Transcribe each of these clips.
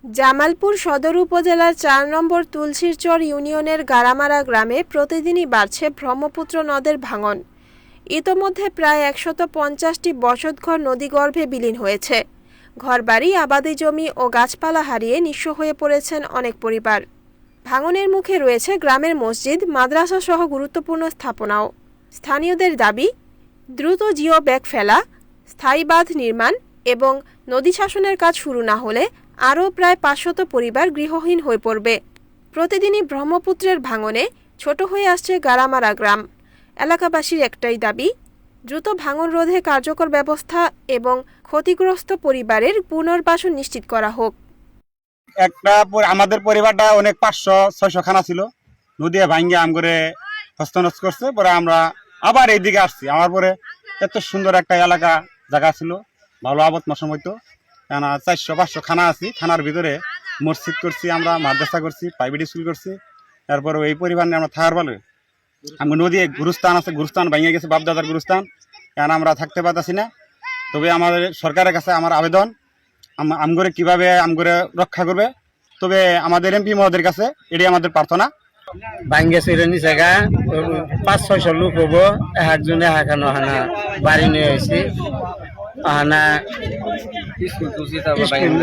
জামালপুর সদর উপজেলার ৪ নম্বর তুলসীরচর ইউনিয়নের গাড়ামারা গ্রামে প্রতিদিনই বাড়ছে ব্রহ্মপুত্র নদের ভাঙন। ইতোমধ্যে প্রায় ১৫০টি বসতঘর নদীগর্ভে বিলীন হয়েছে। ঘরবাড়ি, আবাদি জমি ও গাছপালা হারিয়ে নিঃস্ব হয়ে পড়েছেন অনেক পরিবার। ভাঙনের মুখে রয়েছে গ্রামের মসজিদ, মাদ্রাসা সহ গুরুত্বপূর্ণ স্থাপনাও। স্থানীয়দের দাবি, দ্রুত জিও ব্যাগ ফেলা, স্থায়ী বাঁধ নির্মাণ এবং নদী শাসনের কাজ শুরু না হলে আরও প্রায় ৫০০ পরিবার গৃহহীন হয়ে পড়বে। প্রতিদিনই ব্রহ্মপুত্রের ভাঙনে ছোট হয়ে আসছে গাড়ামারা গ্রাম। এলাকাবাসীর একটাই দাবি, দ্রুত ভাঙন রোধে কার্যকর ব্যবস্থা এবং ক্ষতিগ্রস্ত পরিবারের পুনর্বাসন নিশ্চিত করা হোক। আমাদের পরিবারটা অনেক ৫০০-৬০০ খানা ছিল, নদী ভাঙ্গে আম করে হস্তনষ্ট করছে। পরে আমরা আবার এইদিকে আসছি। আমার পরে এত সুন্দর একটা এলাকা জায়গা ছিল, ভালো আবাদ মৌসুম হইতো। কেন ৪০০-৫০০ খানা আছি, খানার ভিতরে মসজিদ করছি, আমরা মাদ্রাসা করছি, প্রাইভেট স্কুল করছি। তারপরে এই পরিবার নিয়ে আমরা থাকার বলে আমার নদী গুরুস্থান আছে, গুরুস্থান ভেঙে গেছে, বাপদাদার গুরুস্থান। কেন আমরা থাকতে পারতেছি না। তবে আমাদের সরকারের কাছে আমার আবেদন, আমগরে কিভাবে আমগরে রক্ষা করবে। তবে আমাদের এমপি মহোদয়ের কাছে এটাই আমাদের প্রার্থনা। ভাঙ্গে চিরনি জায়গা ৫০০-৬০০ লোক হবো, একজনে হাঁকানো হানা বাড়ি নিয়ে আসছি। আনা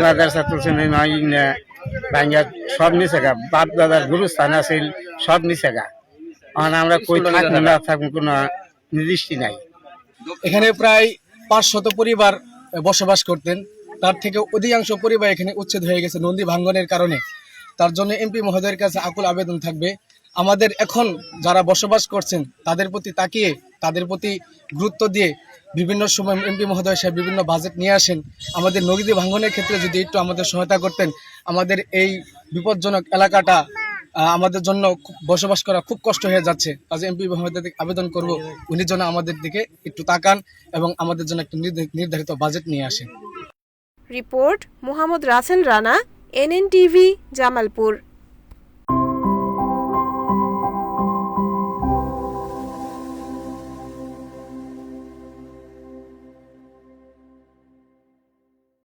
মাদ্রাসা তুলছে নয় ভাঙ্গা সব নিচে গা, বাপ দাদার গুরুস্থান আছিল সব নিচে গা। আমরা কই থাকবো না থাকবো কোনো নির্দিষ্ট নাই। এখানে প্রায় ৫০০ পরিবার বসবাস করতেন, তার থেকে অধিকাংশ পরিবার এখানে উচ্ছেদ হয়ে গেছে নদী ভাঙ্গনের কারণে। তার জন্য এমপি মহোদয়ের কাছে আকুল আবেদন থাকবে, আমাদের এখন যারা বসবাস করছেন তাদের প্রতি তাকিয়ে, তাদের প্রতি গুরুত্ব দিয়ে বিভিন্ন সময় এমপি মহোদয় সাহেব বিভিন্ন বাজেট নিয়ে আসেন। আমাদের নদী ভাঙ্গনের ক্ষেত্রে যদি একটু আমাদের সহায়তা করতেন, আমাদের এই বিপজ্জনক এলাকাটা আমাদের জন্য বসবাস করা খুব কষ্ট হয়ে যাচ্ছে। কাজে এমপি মহোদয়কে আবেদন করব, উনি যেন আমাদের দিকে একটু তাকান এবং আমাদের জন্য একটা নির্ধারিত বাজেট নিয়ে আসেন। Report Mohammad Rasel Rana, NNTV, Jamalpur.